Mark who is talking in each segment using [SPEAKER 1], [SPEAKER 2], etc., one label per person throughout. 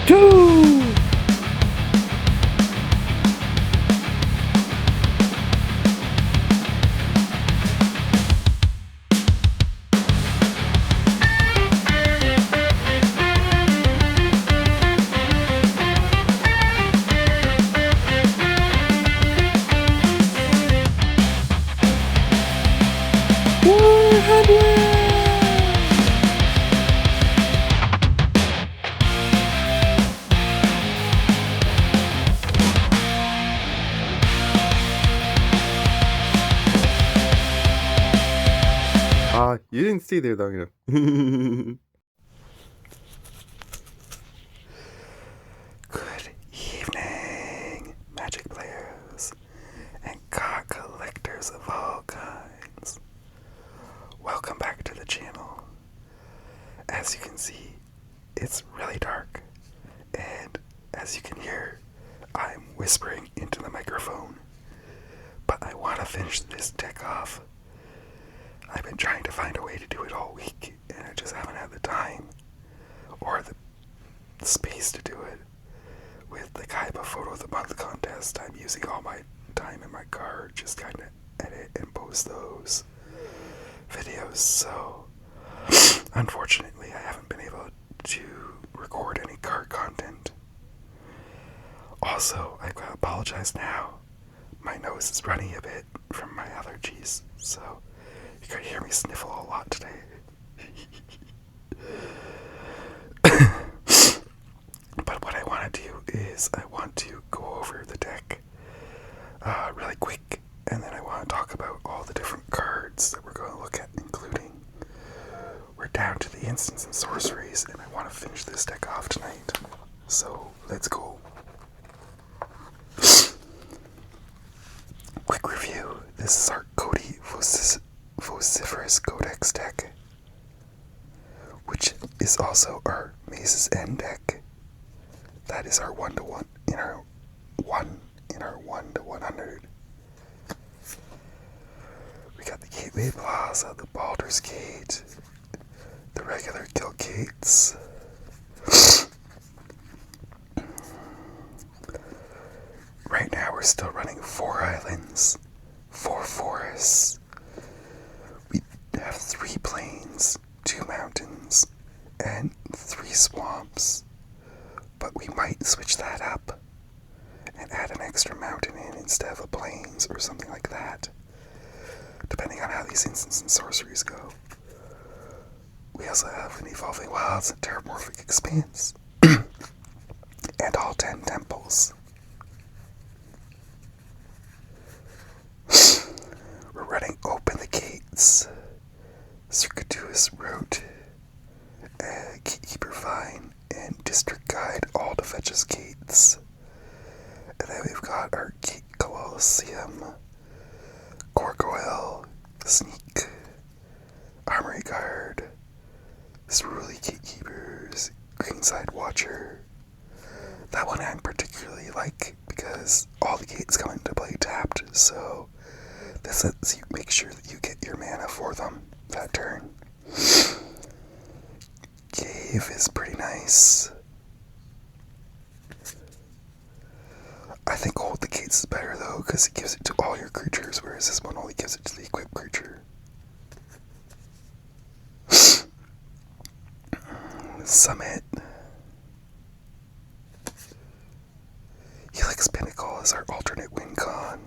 [SPEAKER 1] 2. You didn't stay there long enough. Good evening, magic players and card collectors of all kinds. Welcome back to the channel. As you can see, it's really dark, and as you can hear, I'm whispering into the microphone. But I want to finish this deck off. I've been trying to find a way to do it all week, and I just haven't had the time or the space to do it. With the Kaiba Photo of the Month contest, I'm using all my time in my car just kind of edit and post those videos, so unfortunately I haven't been able to record any card content. Also, I've got to apologize now. My nose is running a bit from my allergies, so you could hear me sniffle a lot today. But what I want to do is I want to go over the deck really quick, and then I want to talk about all the different cards that we're going to look at, including we're down to the instants and sorceries, and I want to finish this deck off tonight. So let's go. Quick review. This is our Cody Vociferous Codex deck, which is also our Maze's End deck. That is our 1-to-1 in our 1-to-100. We got the Gateway Plaza, the Baldur's Gate, the regular Guild Gates. Right now we're still running 4 islands, 4 forests. We have 3 plains, 2 mountains, and 3 swamps. But we might switch that up and add an extra mountain in instead of a plains or something like that, depending on how these instants and sorceries go. We also have an Evolving Wilds and Terramorphic Expanse, and all 10 temples. We're running Open the Gates, Circuitous Route, Gatekeeper Vine, and District Guide, all to fetch us gates. And then we've got our Gate Colosseum, Gargoyle, Sneak, Armory Guard, Cerulean Gatekeepers, Greenside Watcher. That one I particularly like because all the gates come into play tapped, so this lets you make sure that you get your mana for them that turn. Cave is pretty nice. I think Hold the Gates is better though, because it gives it to all your creatures, whereas this one only gives it to the equipped creature. Summit. Helix Pinnacle is our alternate win con.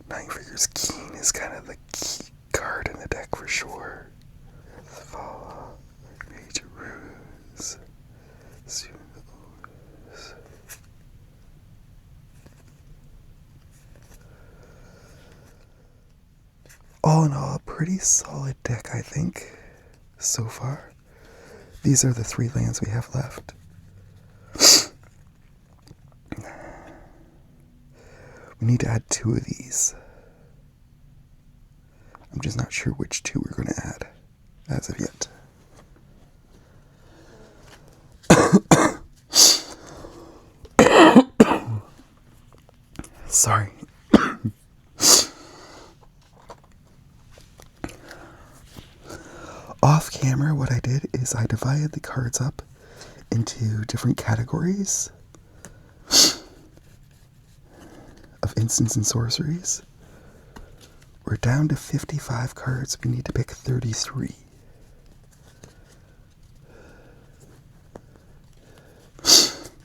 [SPEAKER 1] Nine Figures Keen is kind of the key card in the deck for sure. Fall, Major Ruse, all in all, a pretty solid deck, I think, so far. These are the 3 lands we have left. We need to add 2 of these. I'm just not sure which 2 we're going to add as of yet. Sorry. Off camera, what I did is I divided the cards up into different categories of instants and sorceries. We're down to 55 cards. We need to pick 33.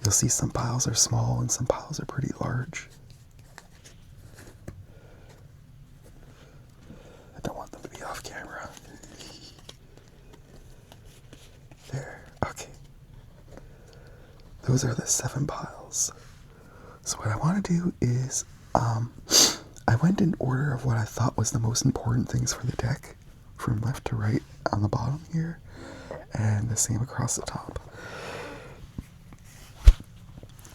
[SPEAKER 1] You'll see some piles are small and some piles are pretty large. I don't want them to be off camera. There, okay. Those are the 7 piles. So what I want to do is, I went in order of what I thought was the most important things for the deck, from left to right on the bottom here, and the same across the top.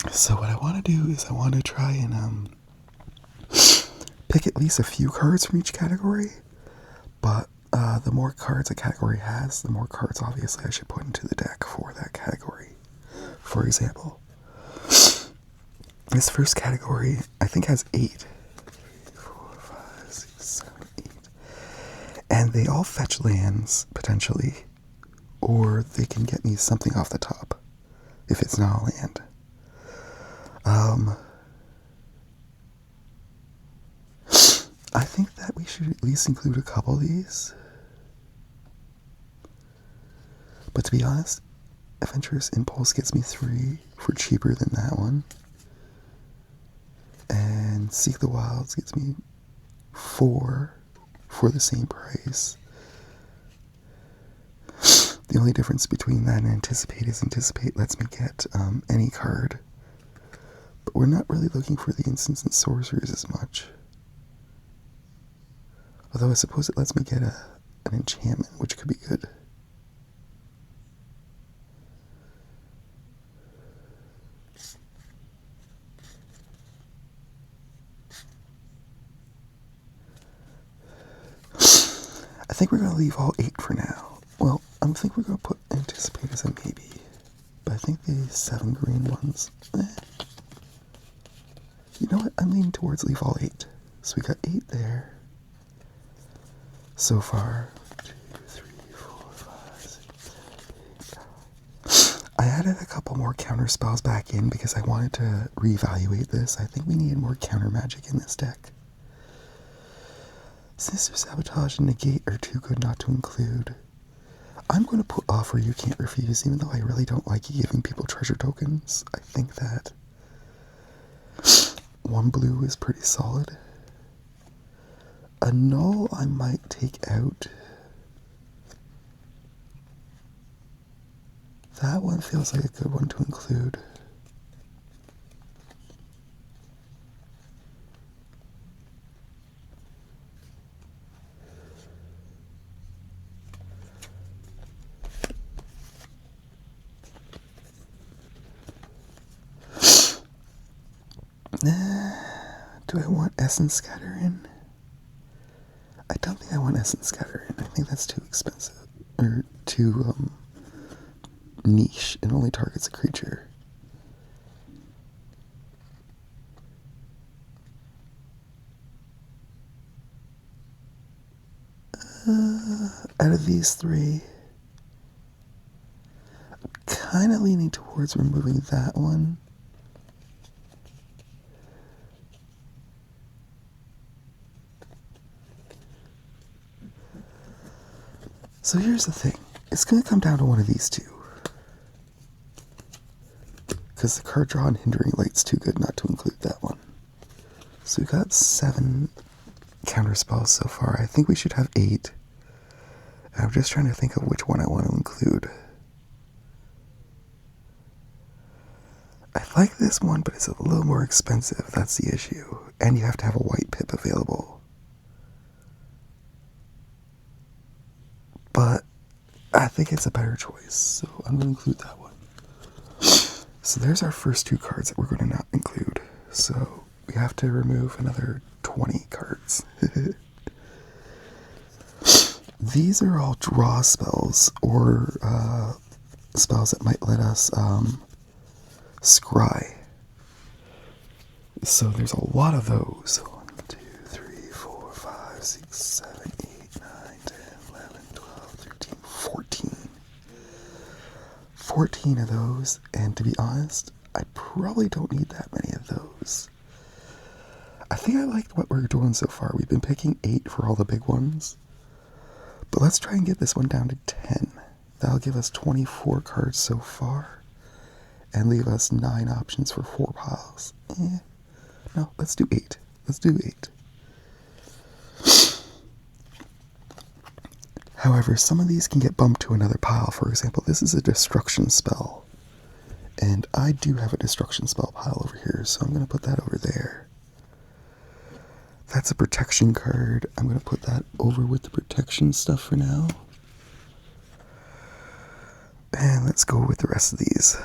[SPEAKER 1] So what I want to do is I want to try and pick at least a few cards from each category, but the more cards a category has, the more cards obviously I should put into the deck for that category. For example, this first category I think has 8. 3, 4, 5, 6, 7, 8. And they all fetch lands, potentially, or they can get me something off the top, if it's not a land. I think that we should at least include a couple of these. But to be honest, Adventurous Impulse gets me 3 for cheaper than that one. And Seek the Wilds gets me 4 for the same price. The only difference between that and Anticipate is Anticipate lets me get any card. But we're not really looking for the instants and sorceries as much. Although I suppose it lets me get an enchantment, which could be good. I think we're going to leave all 8 for now. Well, I think we're going to put Anticipate as a maybe. But I think the 7 green ones, You know what? I'm leaning towards leave all 8. So we got 8 there. So far. 2, 3, 4, 5, 6, 7, 8. I added a couple more counter spells back in because I wanted to reevaluate this. I think we needed more counter magic in this deck. Sinister Sabotage and Negate are too good not to include. I'm going to put Offer You Can't Refuse, even though I really don't like giving people treasure tokens. I think that 1 blue is pretty solid. A null I might take out. That one feels like a good one to include. Do I want Essence Scatter in? I don't think I want Essence Scatter in. I think that's too expensive. Or too niche. It only targets a creature. Out of these 3, I'm kind of leaning towards removing that one. So here's the thing. It's going to come down to one of these 2. Because the card draw and Hindering Light's too good not to include that one. So we got 7 counter spells so far. I think we should have 8. And I'm just trying to think of which one I want to include. I like this one, but it's a little more expensive. That's the issue. And you have to have a white pip available. But I think it's a better choice, so I'm going to include that one. So there's our first 2 cards that we're going to not include. So we have to remove another 20 cards. These are all draw spells, or spells that might let us scry. So there's a lot of those. 1, 2, 3, 4, 5, 6, 7, 8, 9, 10, 11, 12, 13, 14. 14 of those, and to be honest, I probably don't need that many of those. I think I liked what we're doing so far. We've been picking 8 for all the big ones. But let's try and get this one down to 10. That'll give us 24 cards so far. And leave us 9 options for 4 piles. No, let's do 8. Let's do 8. However, some of these can get bumped to another pile. For example, this is a destruction spell. And I do have a destruction spell pile over here, so I'm going to put that over there. That's a protection card. I'm going to put that over with the protection stuff for now. And let's go with the rest of these.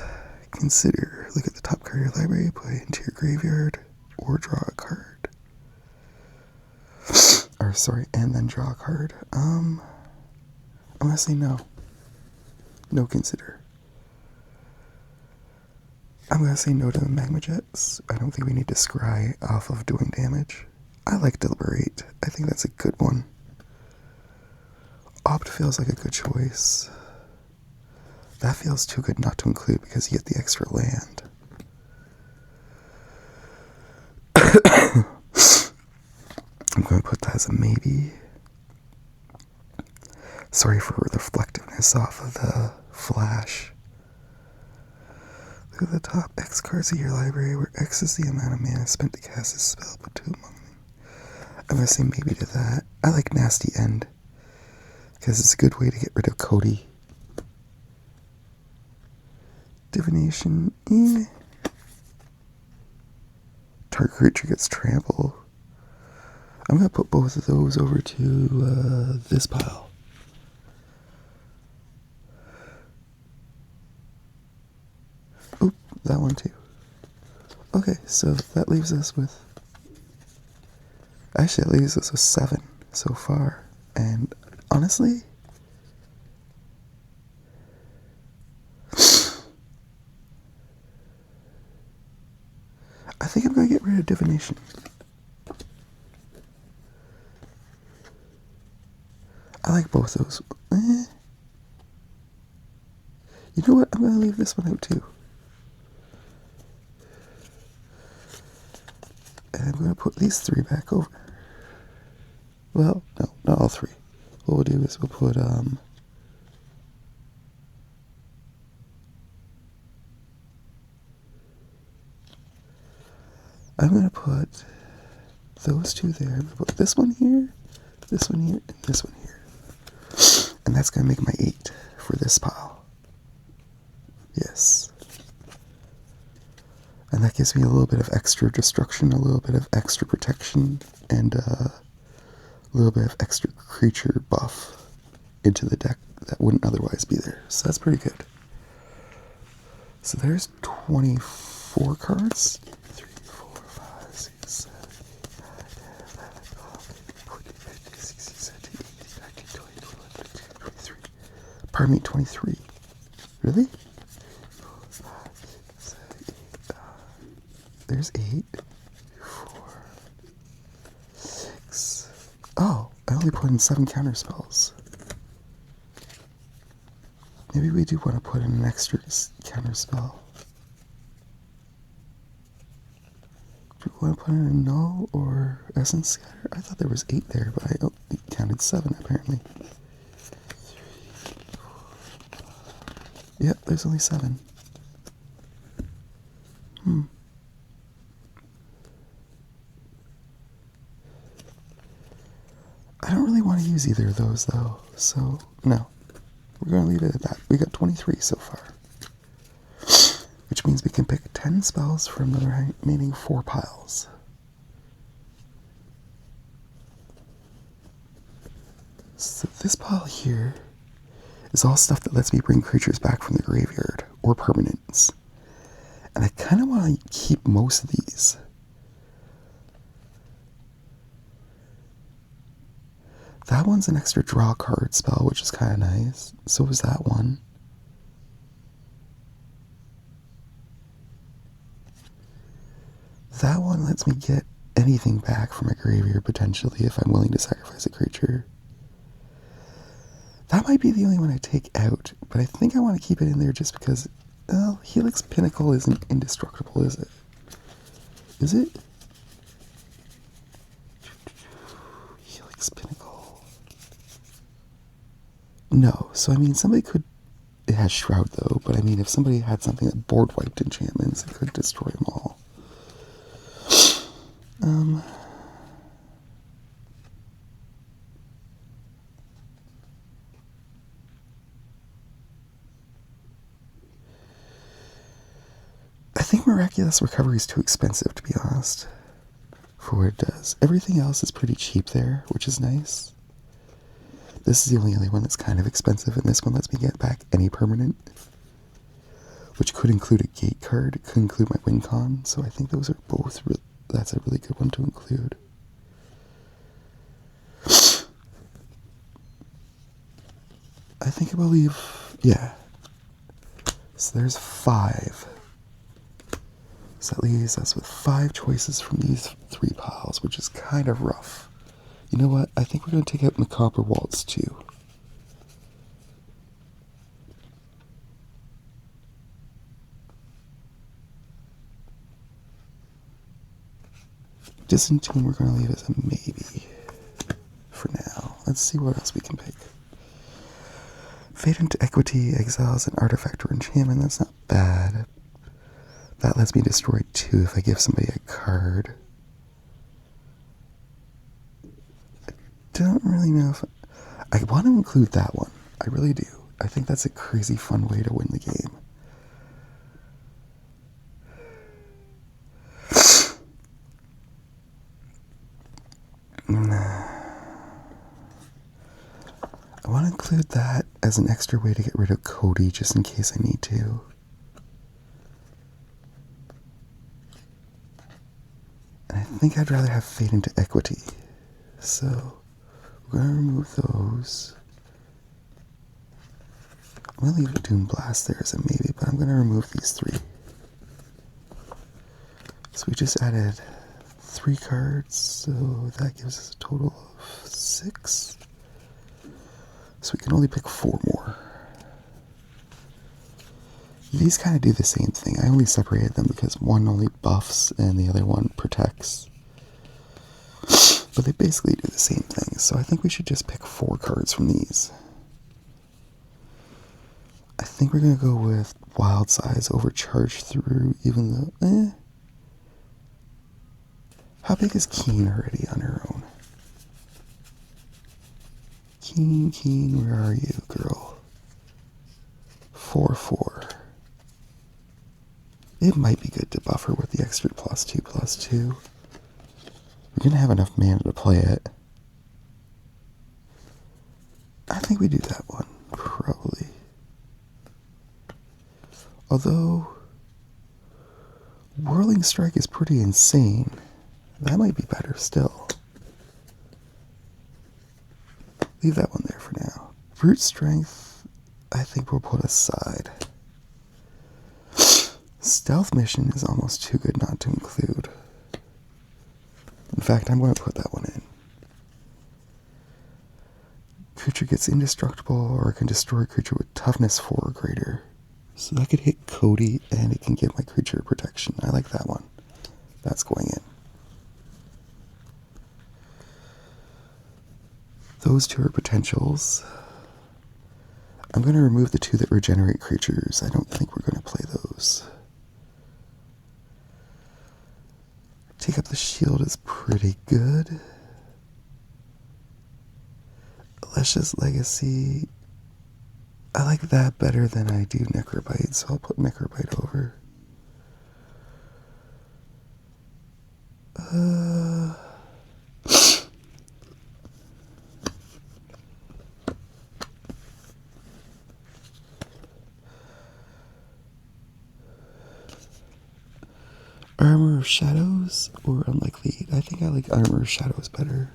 [SPEAKER 1] Consider, look at the top card of your library, put it into your graveyard, or draw a card. And then draw a card. I'm going to say no. No consider. I'm going to say no to the magma jets. I don't think we need to scry off of doing damage. I like deliberate. I think that's a good one. Opt feels like a good choice. That feels too good not to include because you get the extra land. I'm going to put that as a maybe. Sorry for the reflectiveness off of the flash. Look at the top X cards of your library, where X is the amount of mana spent to cast a spell, put 2 among them. I'm going to say maybe to that. I like Nasty End, because it's a good way to get rid of Cody. Divination, Target creature gets trample. I'm going to put both of those over to this pile. Oop, that one too. Okay, so that leaves us with... Actually, that leaves us with 7 so far. And honestly... I think I'm going to get rid of Divination. I like both those. You know what? I'm going to leave this one out too. And I'm going to put these 3 back over. Well, no, not all 3. What we'll do is we'll put, I'm going to put those 2 there. I'm going to put this one here, and this one here. And that's going to make my 8 for this pile. Yes. And that gives me a little bit of extra destruction, a little bit of extra protection, and a little bit of extra creature buff into the deck that wouldn't otherwise be there. So that's pretty good. So there's 24 cards. 3, 4, 5, 6, 7, 8, 9, 10, 11, 12, 13, 14, 15, 16, 17, 18, 19, 20, 21, 22, 23. Pardon me, 23. Really? 4, 5, 6, 7, 8, 9. There's 8. 4, 6. Oh, I only put in 7 counter spells. Maybe we do want to put in an extra counter spell. Do we want to put in a null or essence scatter? I thought there was 8 there, but I only counted 7 apparently. 3, 4, 5. Yep, there's only 7. I don't really want to use either of those though, so no. We're going to leave it at that. We got 23 so far. Which means we can pick 10 spells from the remaining 4 piles. So this pile here is all stuff that lets me bring creatures back from the graveyard, or permanents. And I kind of want to keep most of these. That one's an extra draw card spell, which is kind of nice. So is that one. That one lets me get anything back from a graveyard, potentially, if I'm willing to sacrifice a creature. That might be the only one I take out, but I think I want to keep it in there just because, well, Helix Pinnacle isn't indestructible, is it? Is it? Helix Pinnacle. No, so I mean, somebody could... It has Shroud, though, but I mean, if somebody had something that board-wiped enchantments, it could destroy them all. I think Miraculous Recovery is too expensive, to be honest, for what it does. Everything else is pretty cheap there, which is nice. This is the only other one that's kind of expensive, and this one lets me get back any permanent, which could include a gate card. It could include my win con, so I think those are both... that's a really good one to include. I think I will leave... yeah. So there's 5. So that leaves us with 5 choices from these 3 piles, which is kind of rough. You know what? I think we're going to take out Macabre Waltz too. Disentune we're going to leave as a maybe for now. Let's see what else we can pick. Fade into Equity, exiles an artifact or enchantment. That's not bad. That lets me destroy 2 if I give somebody a card. I don't really know if... I want to include that one. I really do. I think that's a crazy fun way to win the game. I want to include that as an extra way to get rid of Cody, just in case I need to. And I think I'd rather have Fade into Equity. So, we're going to remove those. I'm going to leave Doom Blast there as a maybe, but I'm going to remove these 3. So we just added 3 cards, so that gives us a total of 6. So we can only pick 4 more. These kind of do the same thing. I only separated them because one only buffs and the other one protects. But they basically do the same thing, so I think we should just pick 4 cards from these. I think we're going to go with Wild Size Overcharge Through, even though... How big is Keen already on her own? Keen, where are you, girl? 4/4. It might be good to buff her with the extra +2/+2. We're going to have enough mana to play it. I think we do that one, probably. Although, Whirling Strike is pretty insane. That might be better still. Leave that one there for now. Brute Strength, I think we'll put aside. Stealth Mission is almost too good not to include. In fact, I'm going to put that one in. Creature gets indestructible or can destroy a creature with toughness 4 or greater. So that could hit Cody and it can give my creature protection. I like that one. That's going in. Those 2 are potentials. I'm going to remove the 2 that regenerate creatures. I don't think we're going to play those. Take Up the Shield is pretty good. Luscious Legacy. I like that better than I do Necrobite, so I'll put Necrobite over. Armor of Shadows or Unlikely? I think I like Armor of Shadows better.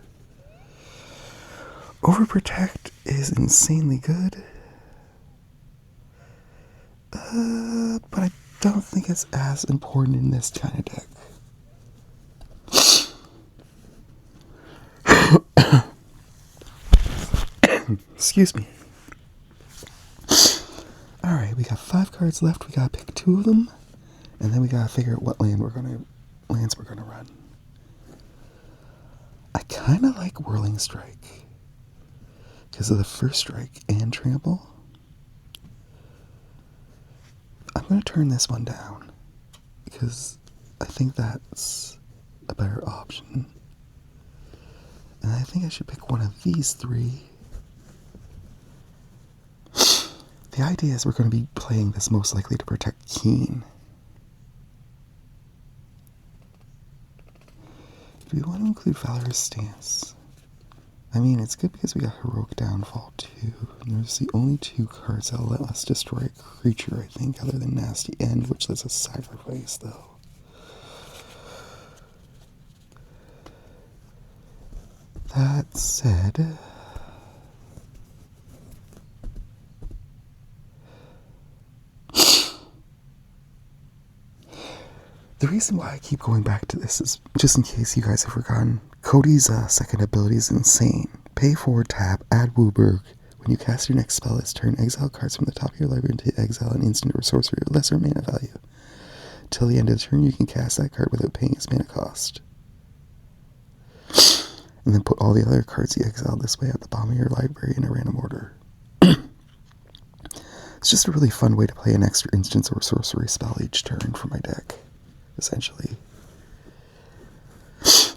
[SPEAKER 1] Overprotect is insanely good. But I don't think it's as important in this kind of deck. Excuse me. Alright, we got 5 cards left. We gotta pick 2 of them. And then we gotta figure out what lands we're gonna run. I kinda like Whirling Strike. Because of the first strike and trample. I'm gonna turn this one down. Because I think that's a better option. And I think I should pick one of these 3. The idea is we're going to be playing this most likely to protect Keen. Do we want to include Valorous Stance? I mean, it's good because we got Heroic Downfall too. And there's the only 2 cards that'll let us destroy a creature, I think, other than Nasty End, which lets us sacrifice, though. That said, the reason why I keep going back to this is, just in case you guys have forgotten, Cody's second ability is insane. Pay 4, tap, add Wooburg. When you cast your next spell this turn, exile cards from the top of your library into exile an instant or sorcery of lesser mana value. Till the end of the turn, you can cast that card without paying its mana cost. And then put all the other cards you exiled this way at the bottom of your library in a random order. It's just a really fun way to play an extra instance or sorcery spell each turn for my deck, essentially.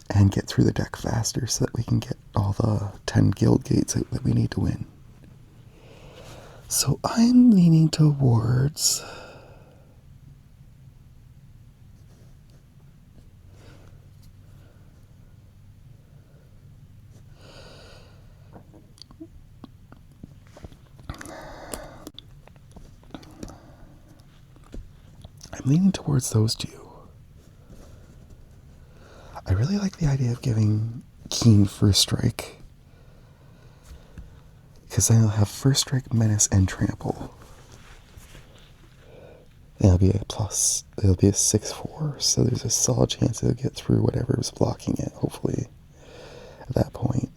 [SPEAKER 1] And get through the deck faster so that we can get all the 10 guild gates out that we need to win. So I'm leaning towards... those 2. I really like the idea of giving Keen first strike. Because then he'll have first strike, menace, and trample. And it'll be a 6/4, so there's a solid chance it'll get through whatever is blocking it, hopefully, at that point.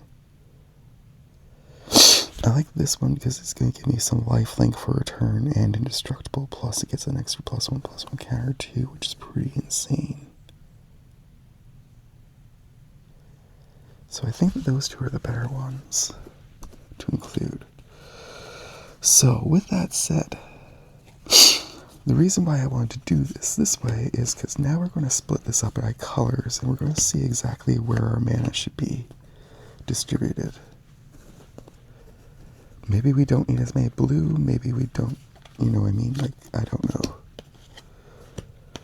[SPEAKER 1] I like this one because it's going to give me some lifelink for a turn and indestructible, plus it gets an extra +1/+1 counter too, which is pretty insane. So I think that those 2 are the better ones to include. So with that said, the reason why I wanted to do this way is because now we're going to split this up by colors and we're going to see exactly where our mana should be distributed. Maybe we don't need as many blue, maybe we don't, you know what I mean? Like, I don't know.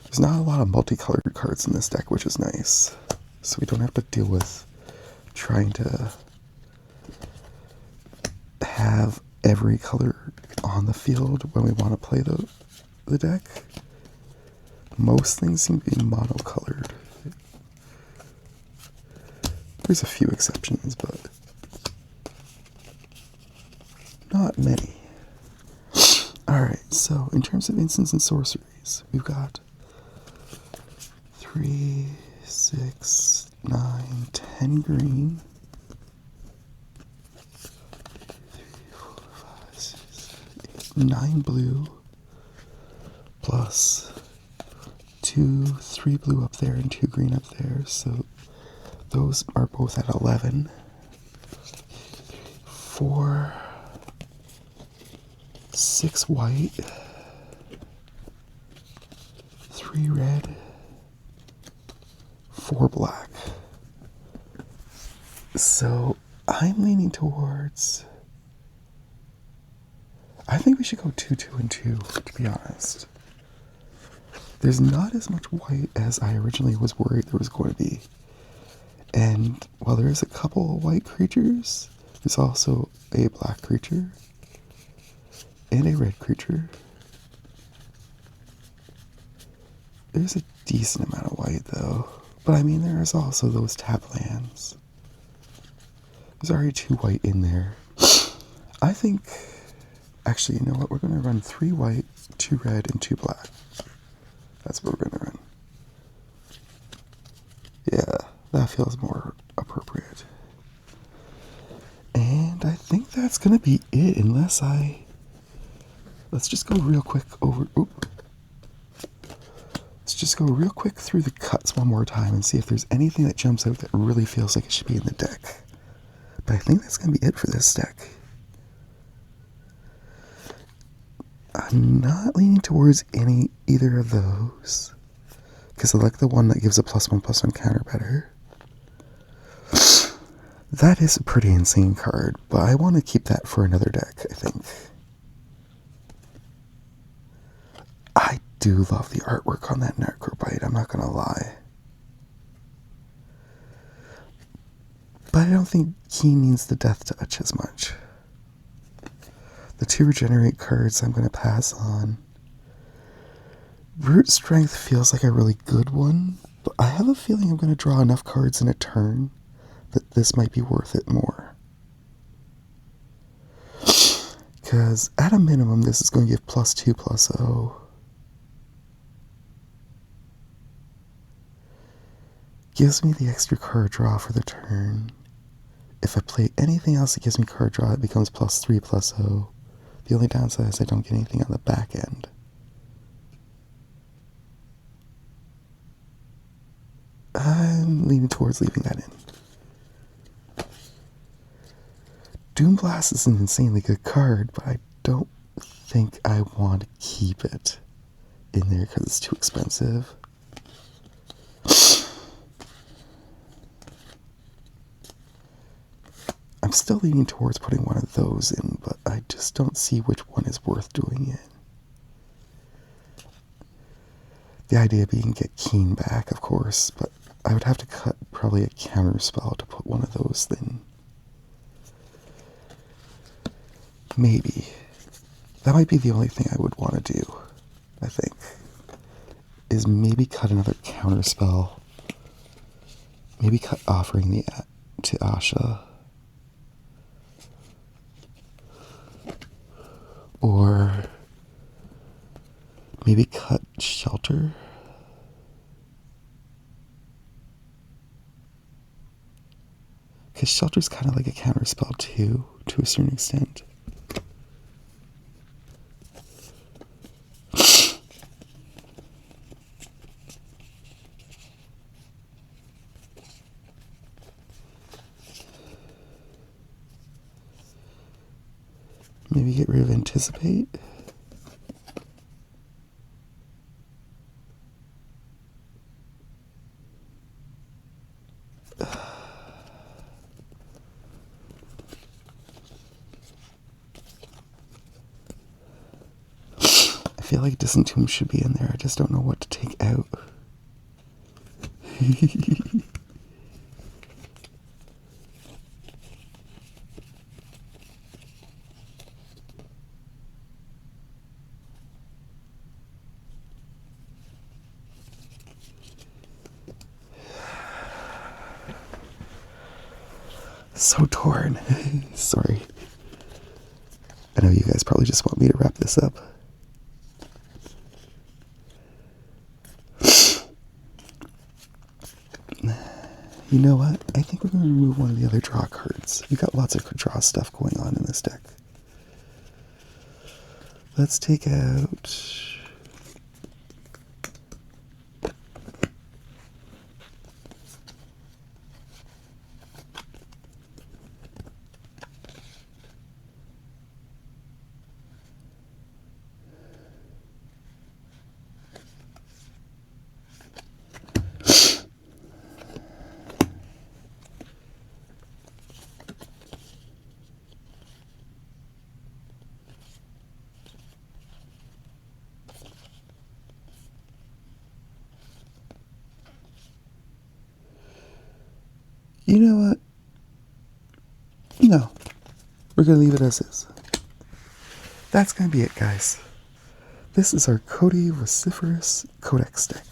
[SPEAKER 1] There's not a lot of multicolored cards in this deck, which is nice. So we don't have to deal with trying to have every color on the field when we want to play the deck. Most things seem to be monocolored. There's a few exceptions, but not many. Alright, so in terms of instants and sorceries, we've got 3, 6, 9, 10 green. 9 blue, plus 2, 3 blue up there and 2 green up there, so those are both at 11. 4, 6 white, 3 red, 4 black. So I'm leaning towards... I think we should go 2, 2, and 2, to be honest. There's not as much white as I originally was worried there was going to be. And while there is a couple of white creatures, there's also a black creature and a red creature. There's a decent amount of white, though. But I mean, there is also those tap lands. There's already 2 white in there. I think... Actually, you know what? We're going to run 3 white, 2 red, and 2 black. That's what we're going to run. Yeah, that feels more appropriate. And I think that's going to be it, unless I let's just go real quick over. Oop. Let's just go real quick through the cuts one more time and see if there's anything that jumps out that really feels like it should be in the deck. But I think that's going to be it for this deck. I'm not leaning towards either of those, because I like the one that gives a +1/+1 counter better. That is a pretty insane card, but I want to keep that for another deck, I think. I do love the artwork on that Necrobite, I'm not going to lie. But I don't think he needs the Death Touch as much. The 2 regenerate cards I'm going to pass on. Brute Strength feels like a really good one, but I have a feeling I'm going to draw enough cards in a turn that this might be worth it more. Because at a minimum, this is going to give +2/+0. Gives me the extra card draw for the turn. If I play anything else that gives me card draw, it becomes +3/+0. The only downside is I don't get anything on the back end. I'm leaning towards leaving that in. Doomblast is an insanely good card, but I don't think I want to keep it in there because it's too expensive. I'm still leaning towards putting one of those in, but I just don't see which one is worth doing it. The idea being get Keen back, of course, but I would have to cut probably a counter spell to put one of those in. Maybe. That might be the only thing I would want to do, I think. Is maybe cut another counter spell. Maybe cut Offering to Asha. Or maybe cut Shelter. Because Shelter's kind of like a counter spell too, to a certain extent. Maybe get rid of Anticipate. I feel like Distant Tomb should be in there. I just don't know what to take out. So torn. Sorry. I know you guys probably just want me to wrap this up. You know what? I think we're going to remove one of the other draw cards. We got lots of draw stuff going on in this deck. Let's take out... You know what? No. We're going to leave it as is. That's going to be it, guys. This is our Cody Vociferous Codex deck,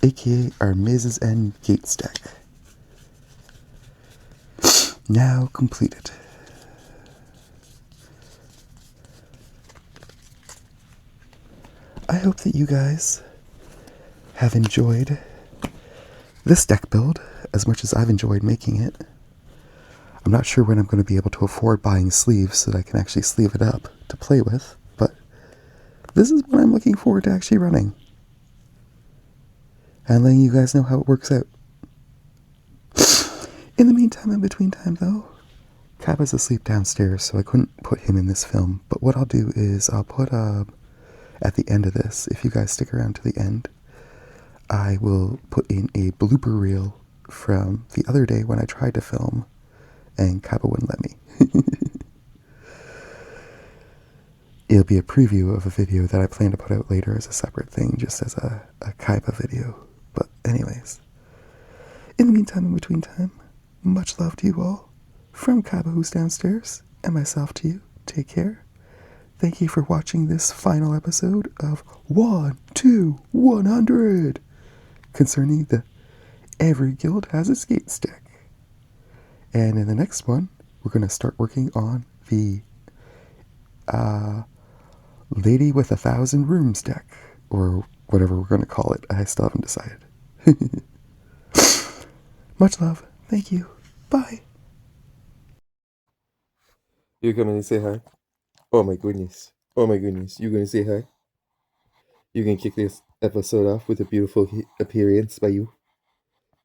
[SPEAKER 1] aka our Mazes End Gates deck. Now completed. I hope that you guys have enjoyed this deck build as much as I've enjoyed making it. I'm not sure when I'm going to be able to afford buying sleeves so that I can actually sleeve it up to play with, but this is what I'm looking forward to actually running. And letting you guys know how it works out. In the meantime, in between time though, Kaiba's asleep downstairs, so I couldn't put him in this film. But what I'll do is I'll put at the end of this, if you guys stick around to the end, I will put in a blooper reel from the other day when I tried to film and Kaiba wouldn't let me. It'll be a preview of a video that I plan to put out later as a separate thing, just as a Kaiba video. But anyways, in the meantime, in between time, much love to you all, from Kaiba who's downstairs, and myself to you. Take care. Thank you for watching this final episode of 100 concerning the Every Guild Has a Skate Stick. And in the next one, we're going to start working on the Lady with 1,000 Rooms deck, or whatever we're going to call it. I still haven't decided. Much love. Thank you. Bye.
[SPEAKER 2] You come in and say hi? Oh my goodness. Oh my goodness. You gonna say hi? You gonna kick this episode off with a beautiful appearance by you?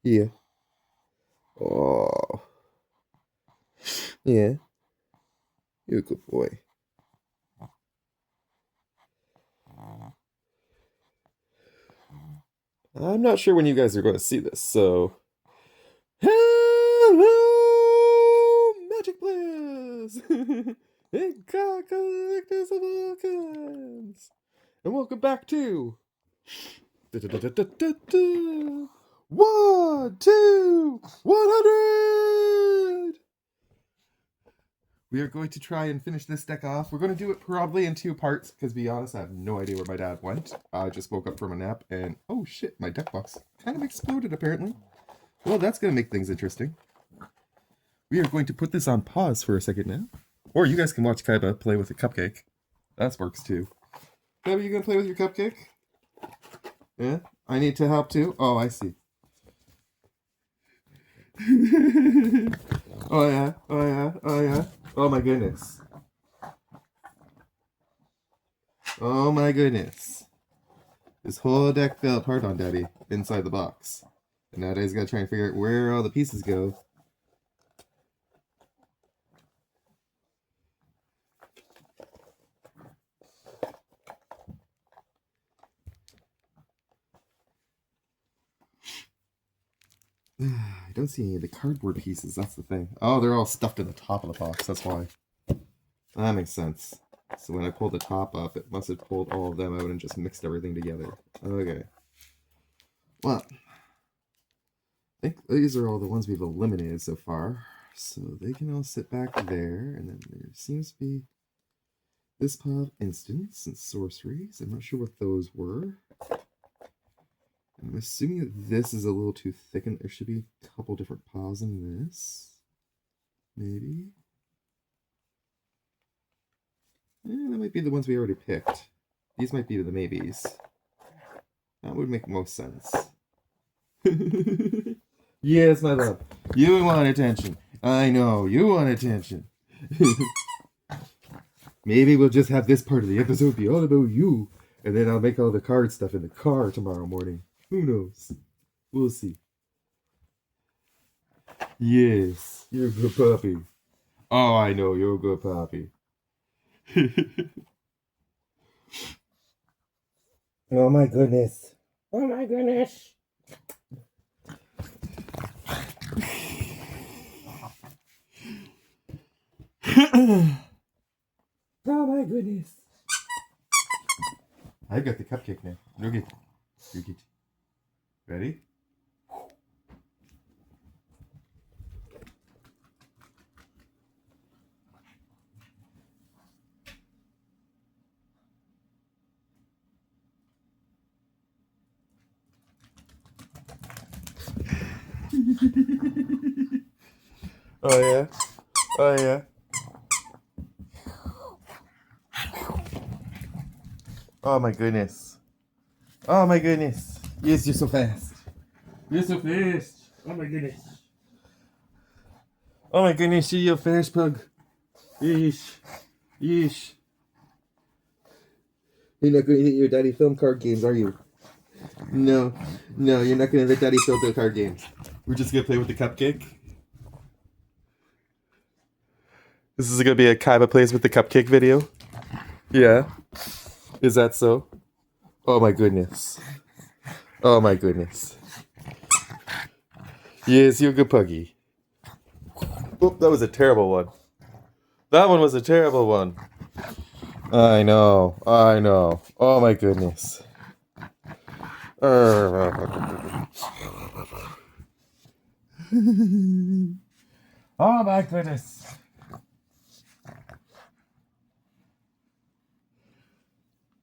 [SPEAKER 2] Yeah. Oh. Yeah. You're a good boy. I'm not sure when you guys are going to see this, so... Hello, Magic Players! And card collectors of all kinds! And welcome back to... 100! We are going to try and finish this deck off. We're going to do it probably in 2 parts, because to be honest, I have no idea where my dad went. I just woke up from a nap, and oh shit, my deck box kind of exploded apparently. Well, that's going to make things interesting. We are going to put this on pause for a second now. Or you guys can watch Kaiba play with a cupcake. That works too. Kaiba, you going to play with your cupcake? Yeah? I need to help too? Oh, I see. Oh yeah, oh yeah, oh yeah. Oh my goodness. Oh my goodness. This whole deck fell apart on Daddy inside the box. And now Daddy's gotta try and figure out where all the pieces go. I don't see any of the cardboard pieces, that's the thing. Oh, they're all stuffed in the top of the box, that's why. That makes sense. So when I pulled the top up, it must have pulled all of them out and just mixed everything together. Okay. Well, I think these are all the ones we've eliminated so far. So they can all sit back there, and then there seems to be this pile of instants and sorceries. I'm not sure what those were. I'm assuming that this is a little too thick, and there should be a couple different piles in this. Maybe. That might be the ones we already picked. These might be the maybes. That would make most sense. Yes, my love. You want attention. I know, you want attention. Maybe we'll just have this part of the episode be all about you, and then I'll make all the card stuff in the car tomorrow morning. Who knows? We'll see. Yes, you're a good puppy. Oh, I know, you're a good puppy. Oh my goodness. Oh my goodness. Oh my goodness. I got the cupcake now. Look it. Look it. Ready? Oh yeah. Oh yeah. Oh my goodness. Oh my goodness. Yes, you're so fast. You're so fast. Oh my goodness. Oh my goodness, you're a fast pug. Yeesh. Yeesh. You're not going to hit your daddy film card games, are you? No, no, you're not going to let daddy film the card games. We're just going to play with the cupcake. This is going to be a Kaiba plays with the cupcake video. Yeah. Is that so? Oh my goodness. Oh my goodness. Yes, you're a good puggy. Oop, that was a terrible one. That one was a terrible one. I know. I know. Oh my goodness. Oh my goodness.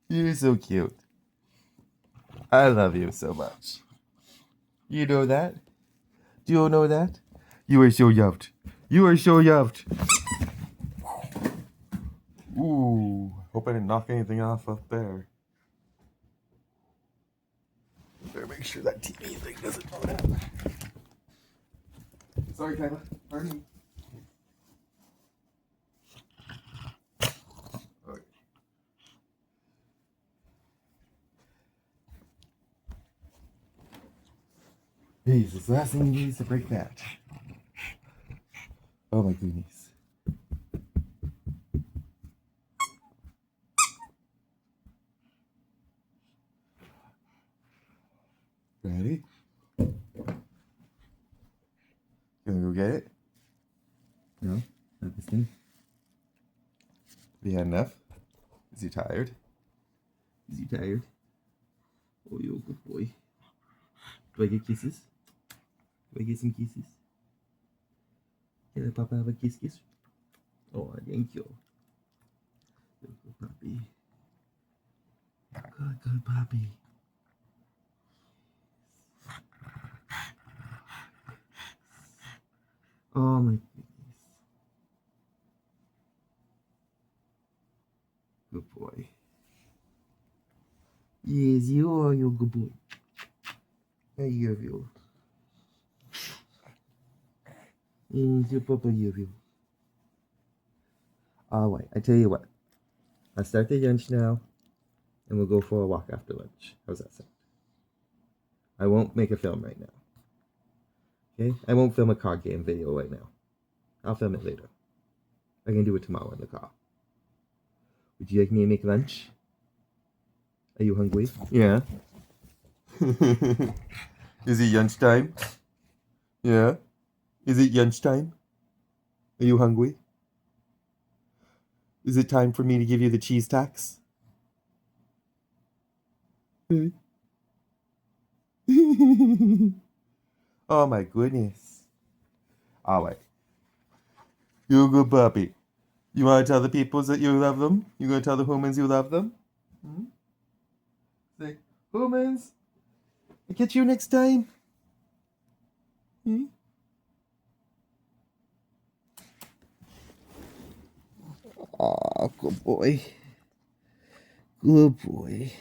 [SPEAKER 2] You're so cute. I love you so much. You know that? Do you know that? You are so loved. You are so loved. Ooh. Hope I didn't knock anything off up there. Better make sure that TV thing doesn't fall down. Sorry, Kaiba. Pardon me. Okay. Jesus, the last thing you need is to break that. Oh my goodness. Ready? Gonna go get it? No? Not this thing? Have you had enough? Is he tired? Is he tired? Oh, you're a good boy. Do I get kisses? Do I get some kisses? Can I Papa have a kiss? Oh, thank you. Good puppy. Good puppy. Oh my goodness. Good boy. Yes, you are your good boy. I love you. Yes, your papa love you. Alright, I tell you what. I'll start the lunch now, and we'll go for a walk after lunch. How's that sound? I won't make a film right now. Okay? I won't film a card game video right now. I'll film it later. I can do it tomorrow in the car. Would you like me to make lunch? Are you hungry? Yeah. Is it lunchtime? Yeah. Is it lunchtime? Are you hungry? Is it time for me to give you the cheese tax? Oh my goodness. Alright. You're a good puppy. You want to tell the peoples that you love them? You gonna tell the humans you love them? Hmm? Say, humans, I'll catch you next time. Hmm? Aw, good boy. Good boy.